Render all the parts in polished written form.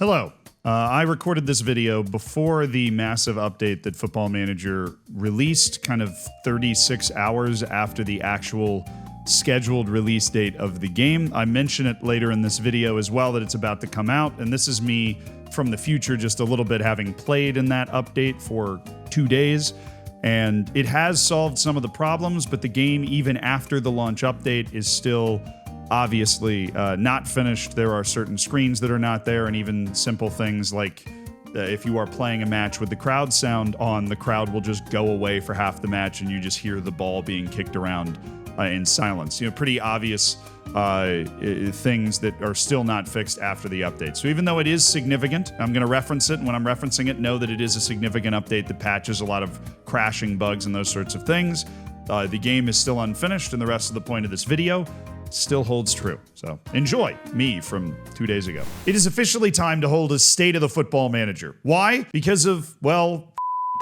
Hello. I recorded this video before the massive update that Football Manager released, kind of 36 hours after the actual scheduled release date of the game. I mention it later in this video as well that it's about to come out, and this is me from the future just a little bit having played in that update for 2 days. And it has solved some of the problems, but the game, even after the launch update, is still obviously not finished. There are certain screens that are not there, and even simple things like if you are playing a match with the crowd sound on, the crowd will just go away for half the match and you just hear the ball being kicked around in silence. You know, pretty obvious things that are still not fixed after the update. So even though it is significant, I'm going to reference it, and when I'm referencing it, know that it is a significant update that patches a lot of crashing bugs and those sorts of things. The game is still unfinished, and the rest of the point of this video still holds true. So enjoy me from 2 days ago. It is officially time to hold a State of the Football Manager. Why? Because of, well,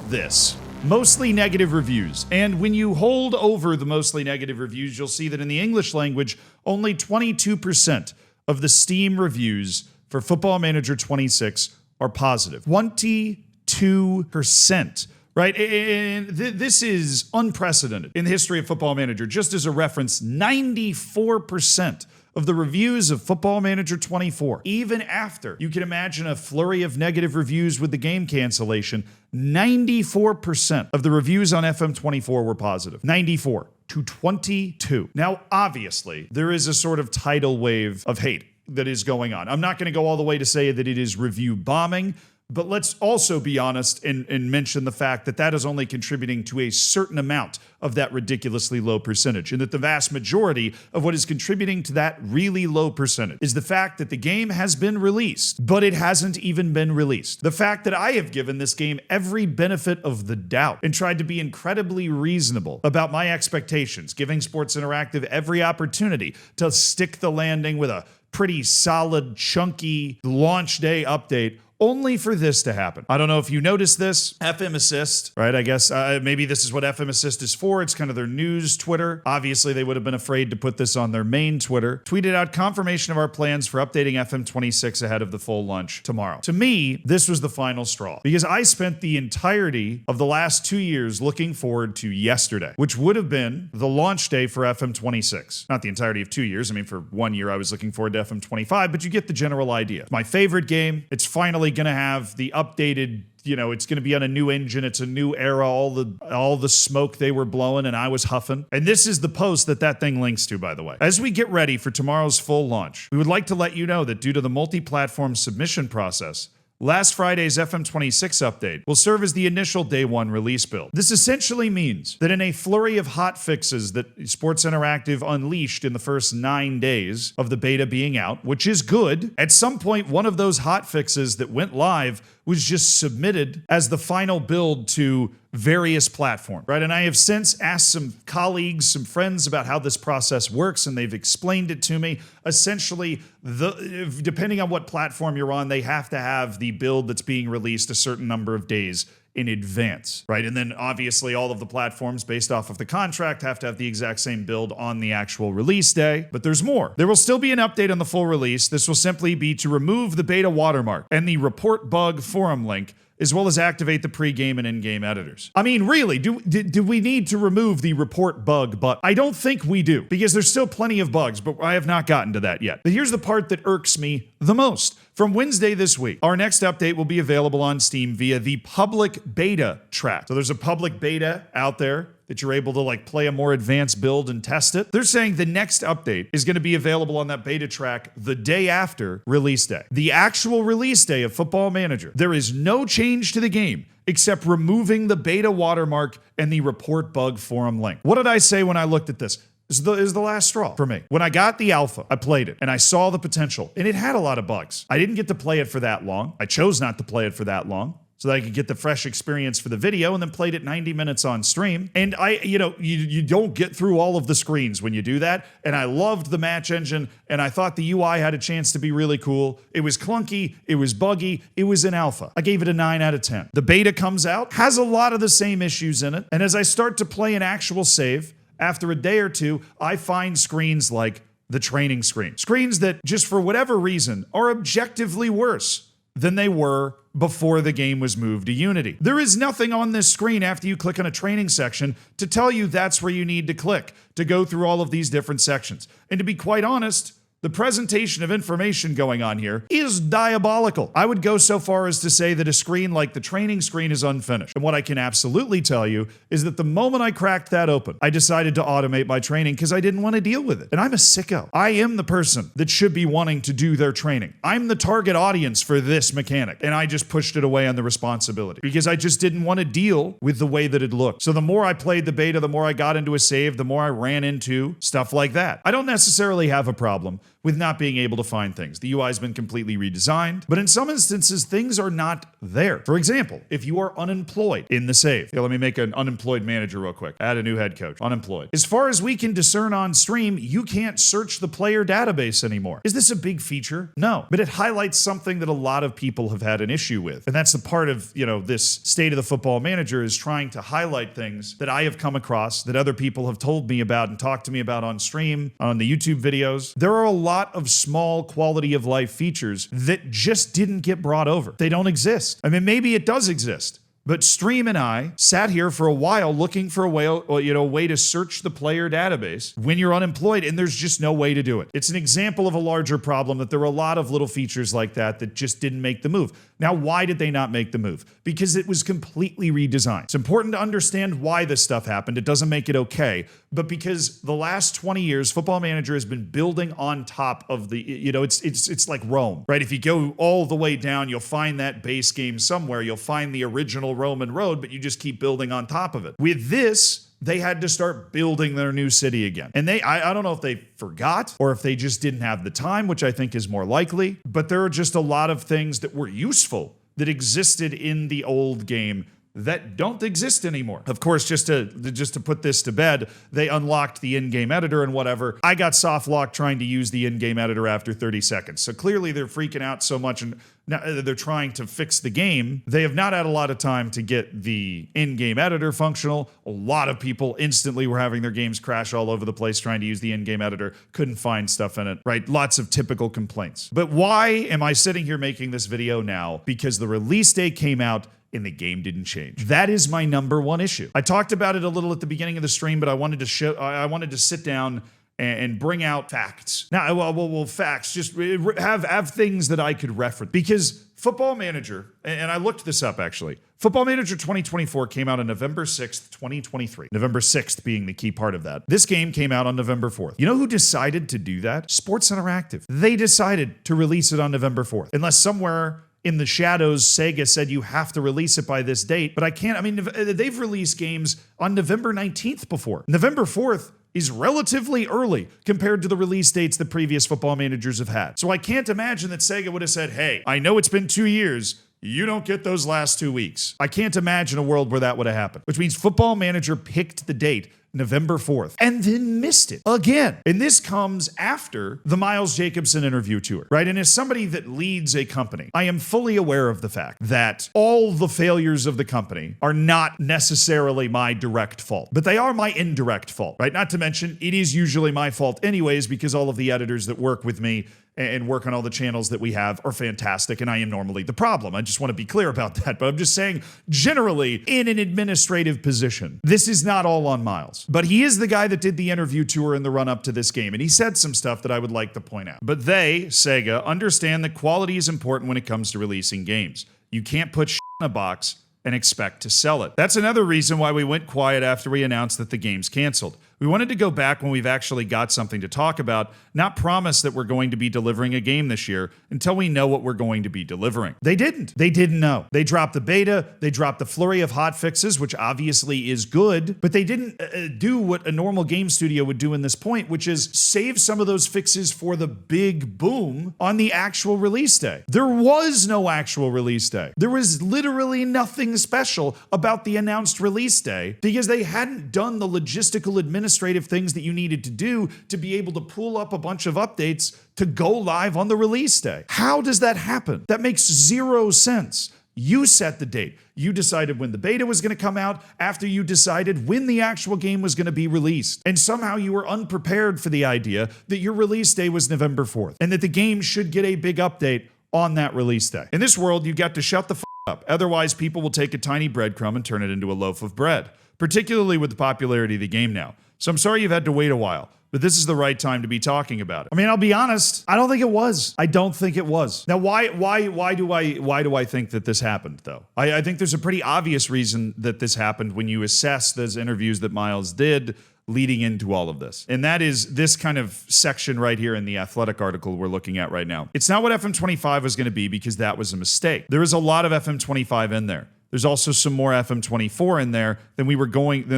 this. Mostly negative reviews. And when you hold over the mostly negative reviews, you'll see that in the English language, only 22% of the Steam reviews for Football Manager 26 are positive. 22%. Right? And this is unprecedented in the history of Football Manager. Just as a reference, 94% of the reviews of Football Manager 24, even after you can imagine a flurry of negative reviews with the game cancellation, 94% of the reviews on FM24 were positive. 94 to 22. Now, obviously, there is a sort of tidal wave of hate that is going on. I'm not going to go all the way to say that it is review bombing, but let's also be honest and mention the fact that that is only contributing to a certain amount of that ridiculously low percentage, and that the vast majority of what is contributing to that really low percentage is the fact that the game has been released, but it hasn't even been released. The fact that I have given this game every benefit of the doubt and tried to be incredibly reasonable about my expectations, giving Sports Interactive every opportunity to stick the landing with a pretty solid, chunky launch day update, only for this to happen. I don't know if you noticed this. FM Assist, right? I guess maybe this is what FM Assist is for. It's kind of their news Twitter. Obviously, they would have been afraid to put this on their main Twitter. Tweeted out confirmation of our plans for updating FM26 ahead of the full launch tomorrow. To me, this was the final straw, because I spent the entirety of the last 2 years looking forward to yesterday, which would have been the launch day for FM26. Not the entirety of 2 years. I mean, for 1 year, I was looking forward to FM25, but you get the general idea. It's my favorite game. It's finally going to have the updated, it's going to be on a new engine. It's a new era. All the smoke they were blowing and I was huffing. And this is the post that thing links to, by the way. As we get ready for tomorrow's full launch, we would like to let you know that due to the multi-platform submission process, last Friday's FM26 update will serve as the initial day one release build. This essentially means that in a flurry of hot fixes that Sports Interactive unleashed in the first 9 days of the beta being out, which is good, at some point one of those hot fixes that went live was just submitted as the final build to various platforms, right? And I have since asked some colleagues, some friends about how this process works, and they've explained it to me. Essentially, depending on what platform you're on, they have to have the build that's being released a certain number of days in advance, right? And then obviously all of the platforms based off of the contract have to have the exact same build on the actual release day. But there's more. There will still be an update on the full release. This will simply be to remove the beta watermark and the report bug forum link, as well as activate the pre-game and in-game editors. I mean, really, do we need to remove the report bug button? I don't think we do, because there's still plenty of bugs, but I have not gotten to that yet. But here's the part that irks me the most. From Wednesday this week, our next update will be available on Steam via the public beta track. So there's a public beta out there that you're able to play a more advanced build and test it. They're saying the next update is going to be available on that beta track the day after release day. The actual release day of Football Manager, there is no change to the game except removing the beta watermark and the report bug forum link. What did I say when I looked at this? This is the last straw for me. When I got the alpha, I played it, and I saw the potential, and it had a lot of bugs. I didn't get to play it for that long. I chose not to play it for that long, so that I could get the fresh experience for the video, and then played it 90 minutes on stream. And you don't get through all of the screens when you do that. And I loved the match engine, and I thought the UI had a chance to be really cool. It was clunky, it was buggy, it was an alpha. I gave it a 9 out of 10. The beta comes out, has a lot of the same issues in it, and as I start to play an actual save, after a day or two, I find screens like the training screen. Screens that, just for whatever reason, are objectively worse than they were before the game was moved to Unity. There is nothing on this screen after you click on a training section to tell you that's where you need to click to go through all of these different sections. And to be quite honest, the presentation of information going on here is diabolical. I would go so far as to say that a screen like the training screen is unfinished. And what I can absolutely tell you is that the moment I cracked that open, I decided to automate my training because I didn't want to deal with it. And I'm a sicko. I am the person that should be wanting to do their training. I'm the target audience for this mechanic. And I just pushed it away on the responsibility because I just didn't want to deal with the way that it looked. So the more I played the beta, the more I got into a save, the more I ran into stuff like that. I don't necessarily have a problem with not being able to find things. The UI has been completely redesigned, but in some instances, things are not there. For example, if you are unemployed in the save, let me make an unemployed manager real quick. Add a new head coach. Unemployed. As far as we can discern on stream, you can't search the player database anymore. Is this a big feature? No, but it highlights something that a lot of people have had an issue with. And that's the part of, this state of the football manager is trying to highlight things that I have come across, that other people have told me about and talked to me about on stream, on the YouTube videos. There are a lot of small quality of life features that just didn't get brought over. They don't exist. I mean, maybe it does exist. But Stream and I sat here for a while looking for a way to search the player database when you're unemployed, and there's just no way to do it. It's an example of a larger problem that there were a lot of little features like that just didn't make the move. Now, why did they not make the move? Because it was completely redesigned. It's important to understand why this stuff happened. It doesn't make it okay, but because the last 20 years, Football Manager has been building on top of the, it's like Rome, right? If you go all the way down, you'll find that base game somewhere. You'll find the original Roman road, but you just keep building on top of it. With this, they had to start building their new city again. And I don't know if they forgot or if they just didn't have the time, which I think is more likely, but there are just a lot of things that were useful that existed in the old game that don't exist anymore. Of course, just to put this to bed, they unlocked the in-game editor and whatever. I got soft locked trying to use the in-game editor after 30 seconds. So clearly they're freaking out so much and now they're trying to fix the game. They have not had a lot of time to get the in-game editor functional. A lot of people instantly were having their games crash all over the place trying to use the in-game editor. Couldn't find stuff in it, right? Lots of typical complaints. But why am I sitting here making this video now? Because the release date came out and the game didn't change. That is my number one issue. I talked about it a little at the beginning of the stream, but I wanted to sit down and bring out facts. Now, well, facts, just have things that I could reference. Because Football Manager, and I looked this up actually, Football Manager 2024 came out on November 6th, 2023. November 6th being the key part of that. This game came out on November 4th. You know who decided to do that? Sports Interactive. They decided to release it on November 4th. Unless somewhere in the shadows, Sega said you have to release it by this date, but I can't. I mean, they've released games on November 19th before. November 4th is relatively early compared to the release dates that previous football managers have had. So I can't imagine that Sega would have said, hey, I know it's been 2 years, you don't get those last 2 weeks. I can't imagine a world where that would have happened, which means Football Manager picked the date November 4th, and then missed it again. And this comes after the Miles Jacobson interview tour, right? And as somebody that leads a company, I am fully aware of the fact that all the failures of the company are not necessarily my direct fault, but they are my indirect fault, right? Not to mention, it is usually my fault anyways, because all of the editors that work with me and work on all the channels that we have are fantastic, and I am normally the problem. I just want to be clear about that, but I'm just saying, generally, in an administrative position, this is not all on Miles. But he is the guy that did the interview tour in the run-up to this game, and he said some stuff that I would like to point out. But they, Sega, understand that quality is important when it comes to releasing games. You can't put shit in a box and expect to sell it. That's another reason why we went quiet after we announced that the game's canceled. We wanted to go back when we've actually got something to talk about, not promise that we're going to be delivering a game this year until we know what we're going to be delivering. They didn't. They didn't know. They dropped the beta, they dropped the flurry of hot fixes, which obviously is good, but they didn't do what a normal game studio would do in this point, which is save some of those fixes for the big boom on the actual release day. There was no actual release day. There was literally nothing special about the announced release day because they hadn't done the logistical administrative things that you needed to do to be able to pull up a bunch of updates to go live on the release day. How does that happen? That makes zero sense. You set the date. You decided when the beta was going to come out after you decided when the actual game was going to be released. And somehow you were unprepared for the idea that your release day was November 4th and that the game should get a big update on that release day. In this world, you got to shut the up. Otherwise, people will take a tiny breadcrumb and turn it into a loaf of bread, particularly with the popularity of the game now. So I'm sorry you've had to wait a while, but this is the right time to be talking about it. I mean, I'll be honest, I don't think it was. I don't think it was. Now, why do I think that this happened, though? I think there's a pretty obvious reason that this happened when you assess those interviews that Miles did leading into all of this. And that is this kind of section right here in the Athletic article we're looking at right now. It's not what FM25 was going to be because that was a mistake. There is a lot of FM25 in there. There's also some more FM24 in there than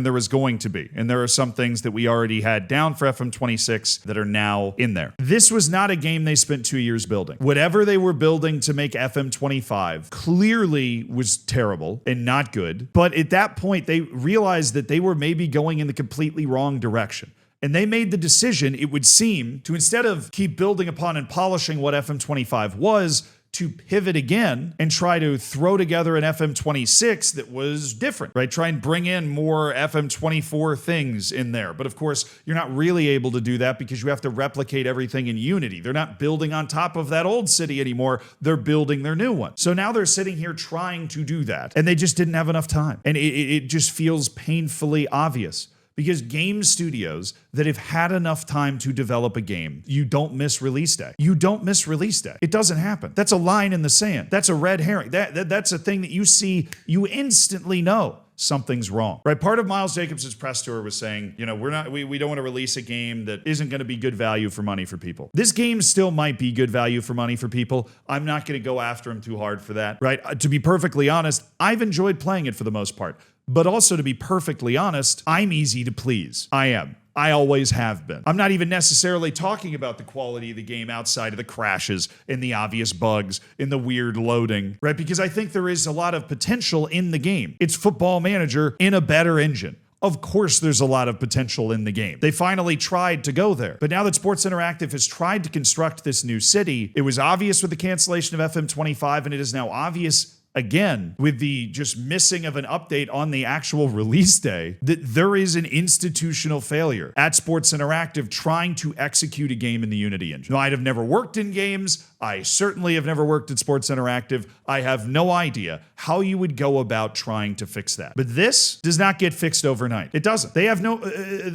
there was going to be. And there are some things that we already had down for FM26 that are now in there. This was not a game they spent 2 years building. Whatever they were building to make FM25 clearly was terrible and not good. But at that point, they realized that they were maybe going in the completely wrong direction. And they made the decision, it would seem, to instead of keep building upon and polishing what FM25 was, to pivot again and try to throw together an FM26 that was different, right? Try and bring in more FM24 things in there. But of course, you're not really able to do that because you have to replicate everything in Unity. They're not building on top of that old city anymore. They're building their new one. So now they're sitting here trying to do that, and they just didn't have enough time. And it just feels painfully obvious. Because game studios that have had enough time to develop a game, you don't miss release day. You don't miss release day. It doesn't happen. That's a line in the sand. That's a red herring. That's a thing that you see, you instantly know something's wrong, right? Part of Miles Jacobs' press tour was saying, we don't want to release a game that isn't going to be good value for money for people. This game still might be good value for money for people. I'm not going to go after him too hard for that, right? To be perfectly honest, I've enjoyed playing it for the most part. But also, to be perfectly honest, I'm easy to please. I am. I always have been. I'm not even necessarily talking about the quality of the game outside of the crashes and the obvious bugs and the weird loading, right? Because I think there is a lot of potential in the game. It's Football Manager in a better engine. Of course, there's a lot of potential in the game. They finally tried to go there. But now that Sports Interactive has tried to construct this new city, it was obvious with the cancellation of FM25, and it is now obvious again, with the just missing of an update on the actual release day, that there is an institutional failure at Sports Interactive trying to execute a game in the Unity engine. Now, I'd have never worked in games. I certainly have never worked at Sports Interactive. I have no idea how you would go about trying to fix that. But this does not get fixed overnight. It doesn't. They have no,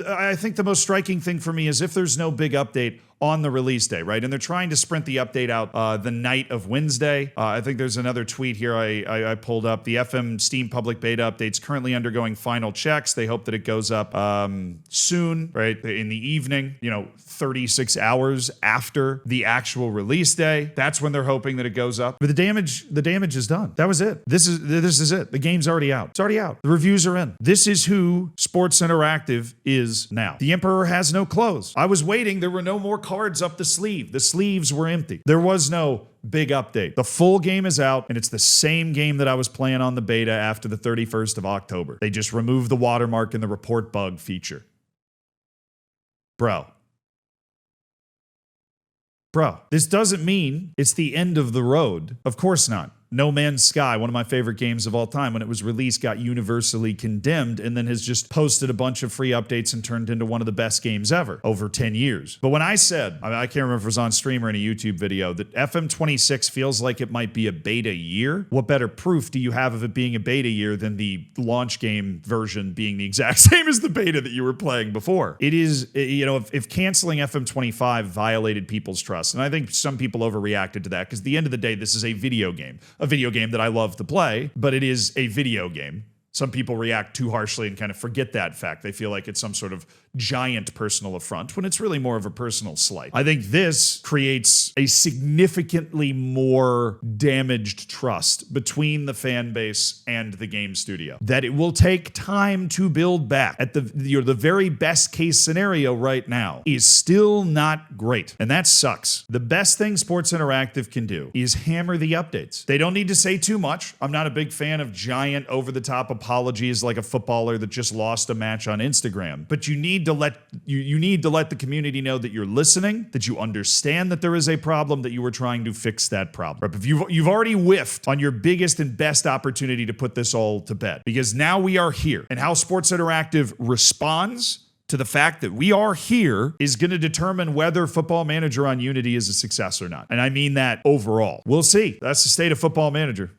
I think the most striking thing for me is if there's no big update on the release day, right? And they're trying to sprint the update out the night of Wednesday. I think there's another tweet here I pulled up. The FM Steam public beta update's currently undergoing final checks. They hope that it goes up soon, right? In the evening, 36 hours after the actual release day. That's when they're hoping that it goes up. But the damage is done. That was it. This is it. The game's already out. It's already out. The reviews are in. This is who Sports Interactive is now. The Emperor has no clothes. I was waiting. There were no more cards up the sleeve. The sleeves were empty. There was no big update. The full game is out, and it's the same game that I was playing on the beta after the 31st of October. They just removed the watermark and the report bug feature. Bro, this doesn't mean it's the end of the road. Of course not. No Man's Sky, one of my favorite games of all time, when it was released, got universally condemned and then has just posted a bunch of free updates and turned into one of the best games ever over 10 years. But when I said, I can't remember if it was on stream or in a YouTube video, that FM26 feels like it might be a beta year, what better proof do you have of it being a beta year than the launch game version being the exact same as the beta that you were playing before? It is, if canceling FM25 violated people's trust, and I think some people overreacted to that because at the end of the day, this is a video game that I love to play, but it is a video game. Some people react too harshly and kind of forget that fact. They feel like it's some sort of giant personal affront when it's really more of a personal slight. I think this creates a significantly more damaged trust between the fan base and the game studio that it will take time to build back. At the very best case scenario right now is still not great, and that sucks. The best thing Sports Interactive can do is hammer the updates. They don't need to say too much. I'm not a big fan of giant over-the-top apologies like a footballer that just lost a match on Instagram, but you need to let the community know that you're listening, that you understand that there is a problem, that you were trying to fix that problem. If you've already whiffed on your biggest and best opportunity to put this all to bed, because now we are here, and how Sports Interactive responds to the fact that we are here is going to determine whether Football Manager on Unity is a success or not. And I mean that overall. We'll see. That's the state of Football Manager.